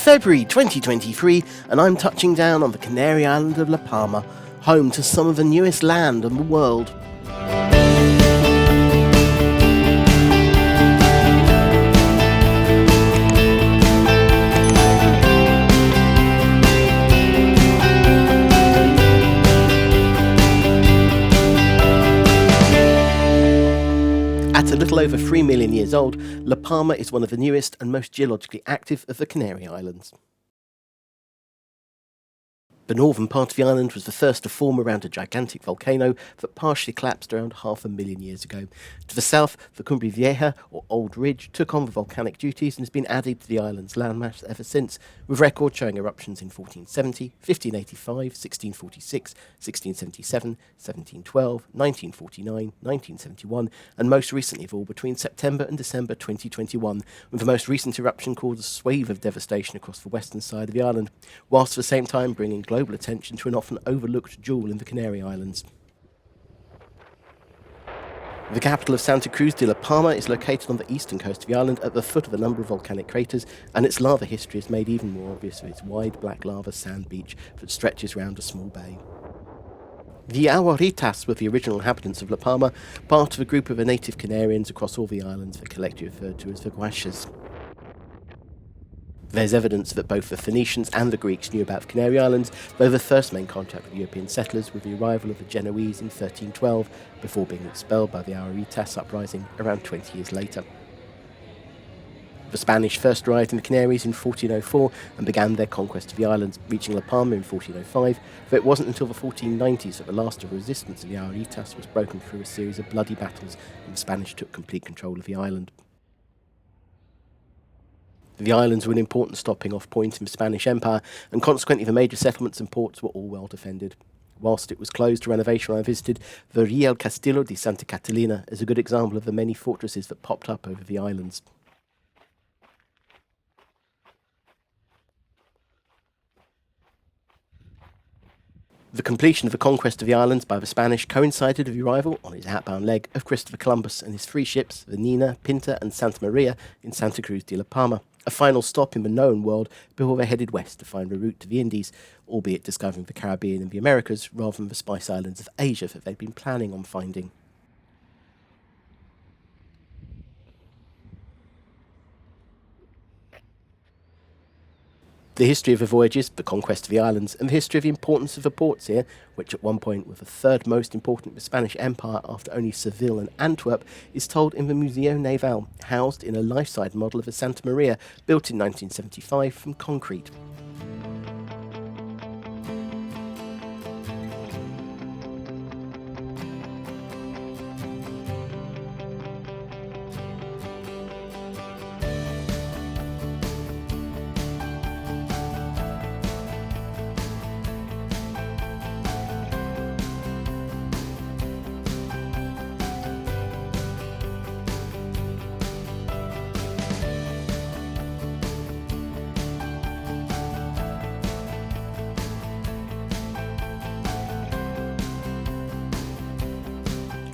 February 2023, and I'm touching down on the Canary island of La Palma, home to some of the newest land in the world. At a little over 3 million years old, La Palma is one of the newest and most geologically active of the Canary Islands. The northern part of the island was the first to form around a gigantic volcano that partially collapsed around 500,000 years ago. To the south, the Cumbre Vieja, or Old Ridge, took on the volcanic duties and has been added to the island's landmass ever since, with records showing eruptions in 1470, 1585, 1646, 1677, 1712, 1949, 1971, and most recently of all between September and December 2021, with the most recent eruption caused a swathe of devastation across the western side of the island, whilst at the same time bringing global attention to an often overlooked jewel in the Canary Islands. The capital of Santa Cruz de La Palma is located on the eastern coast of the island at the foot of a number of volcanic craters, and its lava history is made even more obvious with its wide black lava sand beach that stretches round a small bay. The Aguaritas were the original inhabitants of La Palma, part of a group of native Canarians across all the islands that collectively referred to as the Guanches. There's evidence that both the Phoenicians and the Greeks knew about the Canary Islands, though the first main contact with European settlers was the arrival of the Genoese in 1312, before being expelled by the Aguaritas uprising around 20 years later. The Spanish first arrived in the Canaries in 1404 and began their conquest of the islands, reaching La Palma in 1405, though it wasn't until the 1490s that the last of the resistance of the Aguaritas was broken through a series of bloody battles and the Spanish took complete control of the island. The islands were an important stopping-off point in the Spanish Empire, and consequently the major settlements and ports were all well defended. Whilst it was closed to renovation when I visited, the Real Castillo de Santa Catalina is a good example of the many fortresses that popped up over the islands. The completion of the conquest of the islands by the Spanish coincided with the arrival, on his outbound leg, of Christopher Columbus and his 3 ships, the Nina, Pinta and Santa Maria, in Santa Cruz de La Palma, a final stop in the known world before they headed west to find a route to the Indies, albeit discovering the Caribbean and the Americas rather than the Spice Islands of Asia that they'd been planning on finding. The history of the voyages, the conquest of the islands, and the history of the importance of the ports here, which at one point were the third most important in the Spanish Empire after only Seville and Antwerp, is told in the Museo Naval, housed in a life-size model of the Santa Maria, built in 1975 from concrete.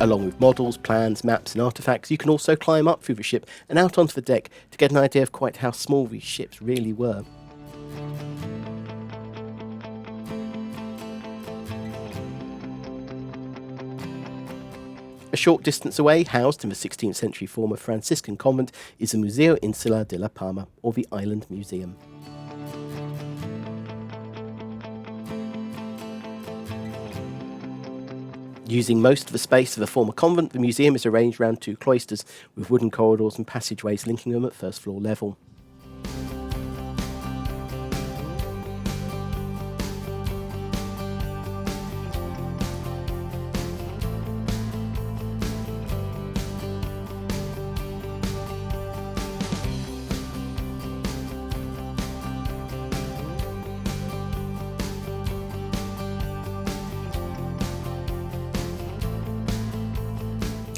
Along with models, plans, maps and artefacts, you can also climb up through the ship and out onto the deck to get an idea of quite how small these ships really were. A short distance away, housed in the 16th century former Franciscan convent, is the Museo Insular de La Palma, or the Island Museum. Using most of the space of the former convent, the museum is arranged around 2 cloisters, with wooden corridors and passageways linking them at first floor level.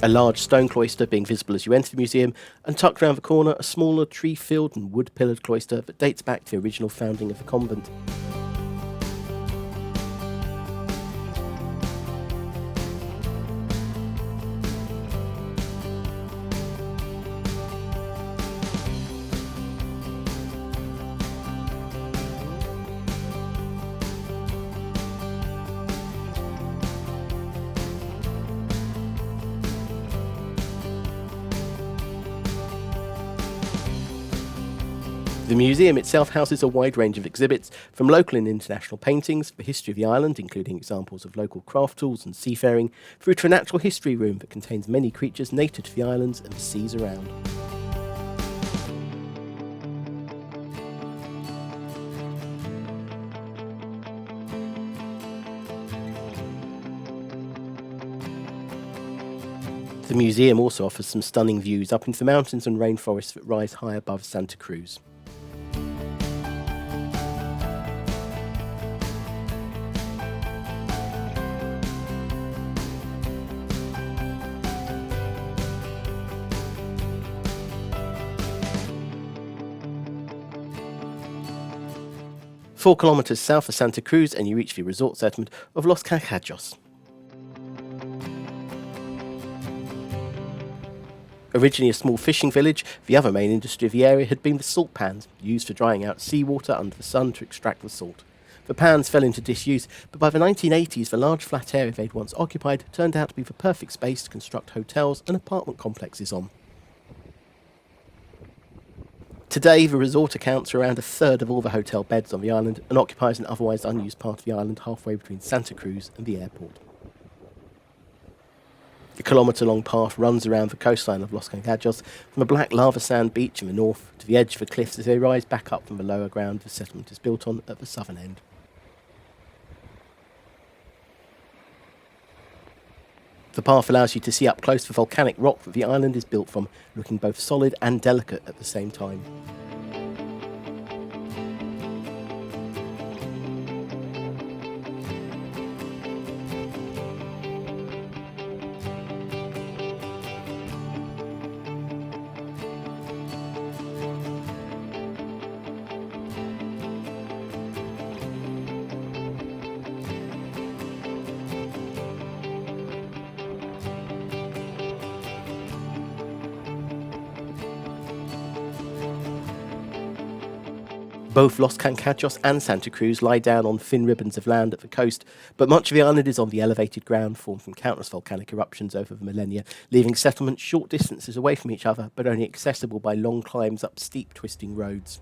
A large stone cloister being visible as you enter the museum, and tucked round the corner a smaller tree-filled and wood-pillared cloister that dates back to the original founding of the convent. The museum itself houses a wide range of exhibits, from local and international paintings, the history of the island, including examples of local craft tools and seafaring, through to a natural history room that contains many creatures native to the islands and the seas around. The museum also offers some stunning views up into the mountains and rainforests that rise high above Santa Cruz. Four kilometres south of Santa Cruz and you reach the resort settlement of Los Cancajos. Originally a small fishing village, the other main industry of the area had been the salt pans, used for drying out seawater under the sun to extract the salt. The pans fell into disuse, but by the 1980s the large flat area they'd once occupied turned out to be the perfect space to construct hotels and apartment complexes on. Today the resort accounts for around a third of all the hotel beds on the island and occupies an otherwise unused part of the island halfway between Santa Cruz and the airport. A kilometre-long path runs around the coastline of Los Cancajos from a black lava sand beach in the north to the edge of the cliffs as they rise back up from the lower ground the settlement is built on at the southern end. The path allows you to see up close the volcanic rock that the island is built from, looking both solid and delicate at the same time. Both Los Cancajos and Santa Cruz lie down on thin ribbons of land at the coast, but much of the island is on the elevated ground formed from countless volcanic eruptions over the millennia, leaving settlements short distances away from each other, but only accessible by long climbs up steep, twisting roads.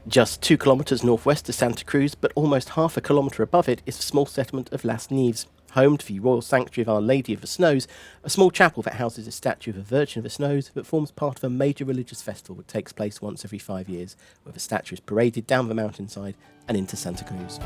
Just 2 kilometres northwest of Santa Cruz, but almost half a kilometre above it, is the small settlement of Las Nieves, home to the Royal Sanctuary of Our Lady of the Snows, a small chapel that houses a statue of the Virgin of the Snows that forms part of a major religious festival that takes place once every 5 years, where the statue is paraded down the mountainside and into Santa Cruz.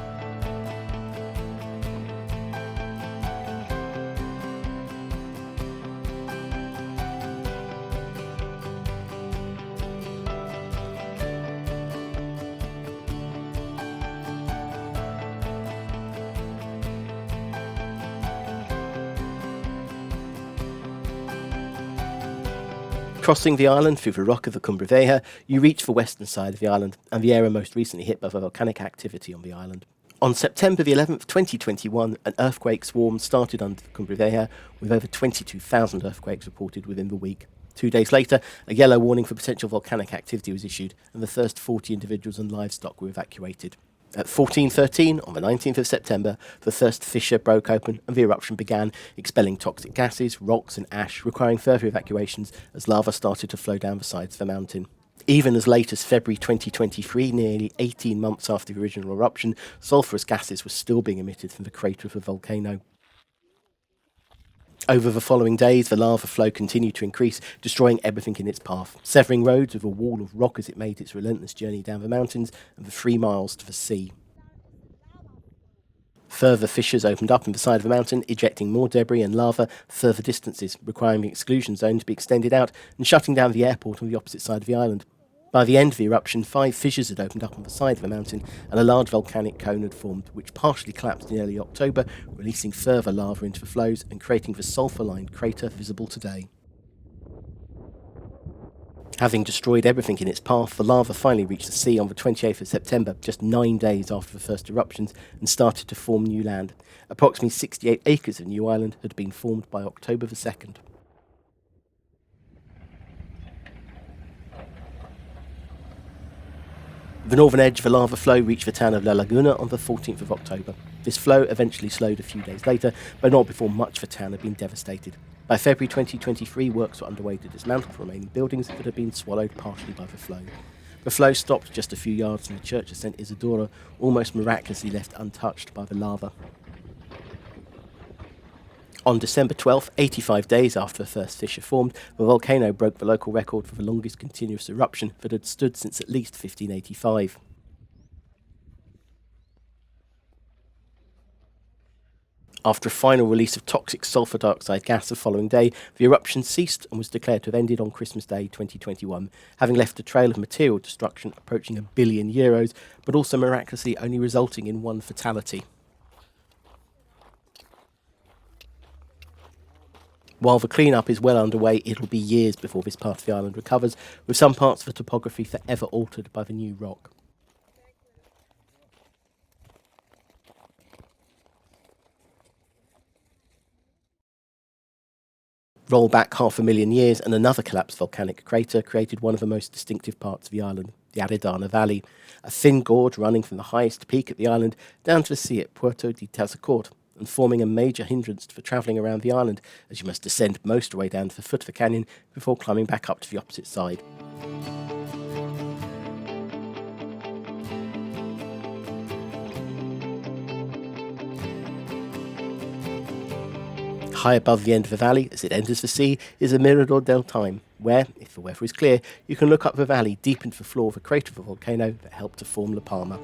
Crossing the island through the rock of the Cumbre Vieja, you reach the western side of the island and the area most recently hit by the volcanic activity on the island. On September the 11th, 2021, an earthquake swarm started under the Cumbre Vieja, with over 22,000 earthquakes reported within the week. 2 days later, a yellow warning for potential volcanic activity was issued, and the first 40 individuals and livestock were evacuated. At 14:13, on the 19th of September, the first fissure broke open and the eruption began, expelling toxic gases, rocks and ash, requiring further evacuations as lava started to flow down the sides of the mountain. Even as late as February 2023, nearly 18 months after the original eruption, sulphurous gases were still being emitted from the crater of the volcano. Over the following days, the lava flow continued to increase, destroying everything in its path, severing roads with a wall of rock as it made its relentless journey down the mountains and the 3 miles to the sea. Further fissures opened up in the side of the mountain, ejecting more debris and lava further distances, requiring the exclusion zone to be extended out and shutting down the airport on the opposite side of the island. By the end of the eruption, 5 fissures had opened up on the side of the mountain and a large volcanic cone had formed, which partially collapsed in early October, releasing further lava into the flows and creating the sulphur-lined crater visible today. Having destroyed everything in its path, the lava finally reached the sea on the 28th of September, just 9 days after the first eruptions, and started to form new land. Approximately 68 acres of new island had been formed by October the 2nd. The northern edge of the lava flow reached the town of La Laguna on the 14th of October. This flow eventually slowed a few days later, but not before much of the town had been devastated. By February 2023, works were underway to dismantle the remaining buildings that had been swallowed partially by the flow. The flow stopped just a few yards from the church of St. Isidora, almost miraculously left untouched by the lava. On December 12th, 85 days after the first fissure formed, the volcano broke the local record for the longest continuous eruption that had stood since at least 1585. After a final release of toxic sulfur dioxide gas the following day, the eruption ceased and was declared to have ended on Christmas Day 2021, having left a trail of material destruction approaching €1 billion, but also miraculously only resulting in one fatality. While the clean-up is well underway, it'll be years before this part of the island recovers, with some parts of the topography forever altered by the new rock. Roll back 500,000 years and another collapsed volcanic crater created one of the most distinctive parts of the island, the Aridane Valley, a thin gorge running from the highest peak at the island down to the sea at Puerto de Tazacorte, and forming a major hindrance for travelling around the island, as you must descend most of the way down to the foot of the canyon before climbing back up to the opposite side. High above the end of the valley, as it enters the sea, is the Mirador del Time, where, if the weather is clear, you can look up the valley deep into the floor of the crater of the volcano that helped to form La Palma.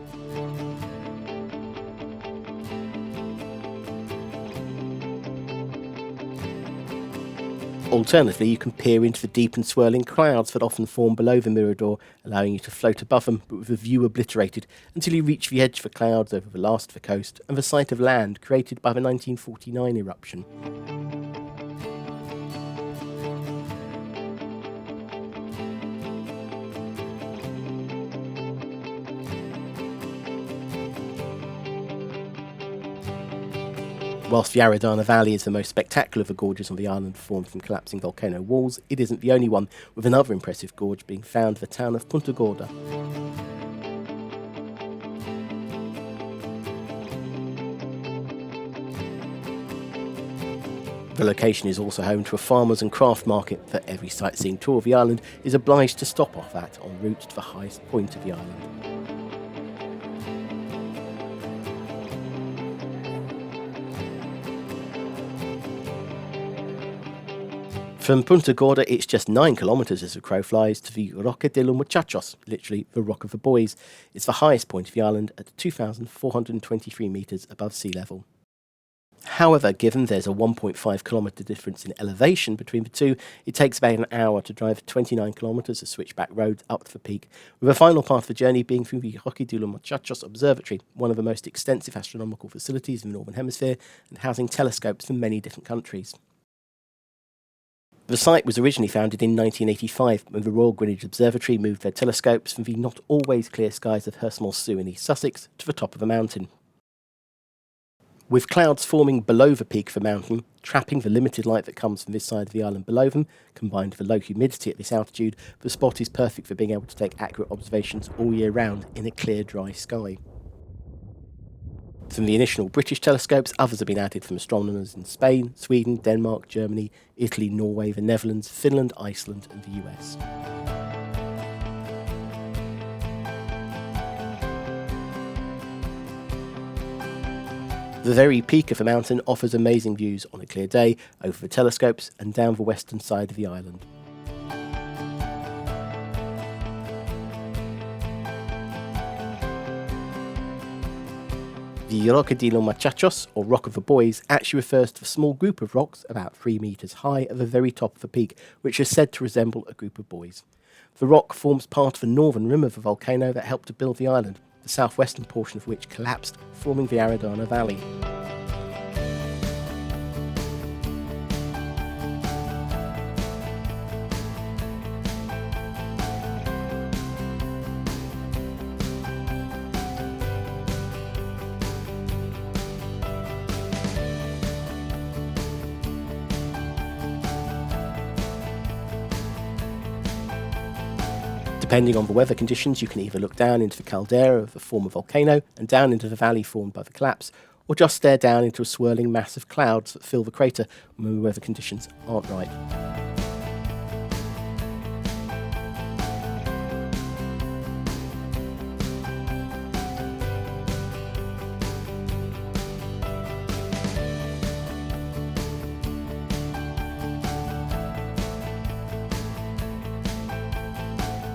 Alternatively, you can peer into the deep and swirling clouds that often form below the Mirador, allowing you to float above them, but with the view obliterated, until you reach the edge of the clouds over the last of the coast and the sight of land created by the 1949 eruption. Whilst the Aridane Valley is the most spectacular of the gorges on the island formed from collapsing volcano walls, it isn't the only one, with another impressive gorge being found in the town of Puntagorda. The location is also home to a farmers and craft market that every sightseeing tour of the island is obliged to stop off at en route to the highest point of the island. From Puntagorda, it's just 9 kilometres as the crow flies to the Roque de los Muchachos, literally the Rock of the Boys. It's the highest point of the island at 2,423 metres above sea level. However, given there's a 1.5 kilometre difference in elevation between the two, it takes about an hour to drive 29 kilometres of switchback roads up to the peak, with the final part of the journey being through the Roque de los Muchachos Observatory, one of the most extensive astronomical facilities in the Northern Hemisphere and housing telescopes from many different countries. The site was originally founded in 1985 when the Royal Greenwich Observatory moved their telescopes from the not always clear skies of Hurstmoor Sue in East Sussex to the top of the mountain. With clouds forming below the peak of the mountain, trapping the limited light that comes from this side of the island below them, combined with the low humidity at this altitude, the spot is perfect for being able to take accurate observations all year round in a clear, dry sky. From the initial British telescopes, others have been added from astronomers in Spain, Sweden, Denmark, Germany, Italy, Norway, the Netherlands, Finland, Iceland and the US. The very peak of the mountain offers amazing views on a clear day over the telescopes and down the western side of the island. The Roque de los Muchachos, or Rock of the Boys, actually refers to a small group of rocks about 3 metres high at the very top of the peak, which is said to resemble a group of boys. The rock forms part of the northern rim of the volcano that helped to build the island, the southwestern portion of which collapsed, forming the Aridane Valley. Depending on the weather conditions, you can either look down into the caldera of the former volcano and down into the valley formed by the collapse, or just stare down into a swirling mass of clouds that fill the crater when the weather conditions aren't right.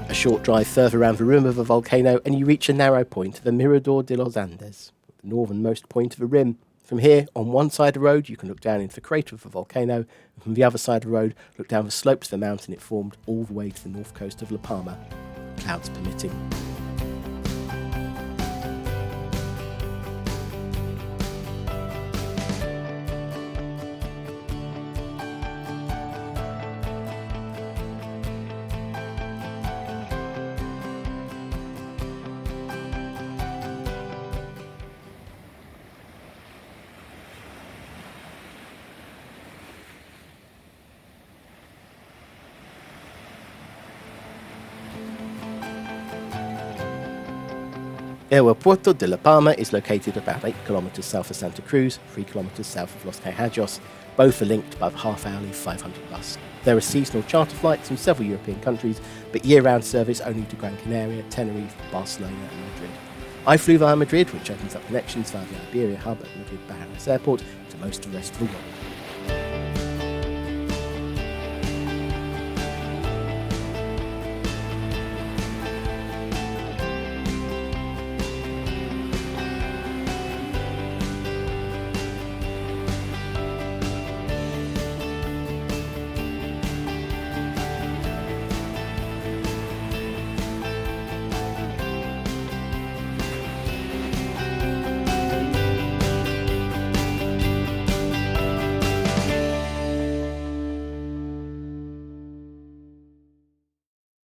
A short drive further around the rim of the volcano and you reach a narrow point, the Mirador de Los Andenes, the northernmost point of the rim. From here, on one side of the road, you can look down into the crater of the volcano, and from the other side of the road, look down the slopes of the mountain it formed all the way to the north coast of La Palma, clouds permitting. El Puerto de La Palma is located about 8 kilometres south of Santa Cruz, 3 kilometres south of Los Cancajos. Both are linked by the half-hourly 500 bus. There are seasonal charter flights from several European countries, but year-round service only to Gran Canaria, Tenerife, Barcelona and Madrid. I flew via Madrid, which opens up connections via the Iberia hub at Madrid-Barajas Airport to most of the rest of the world.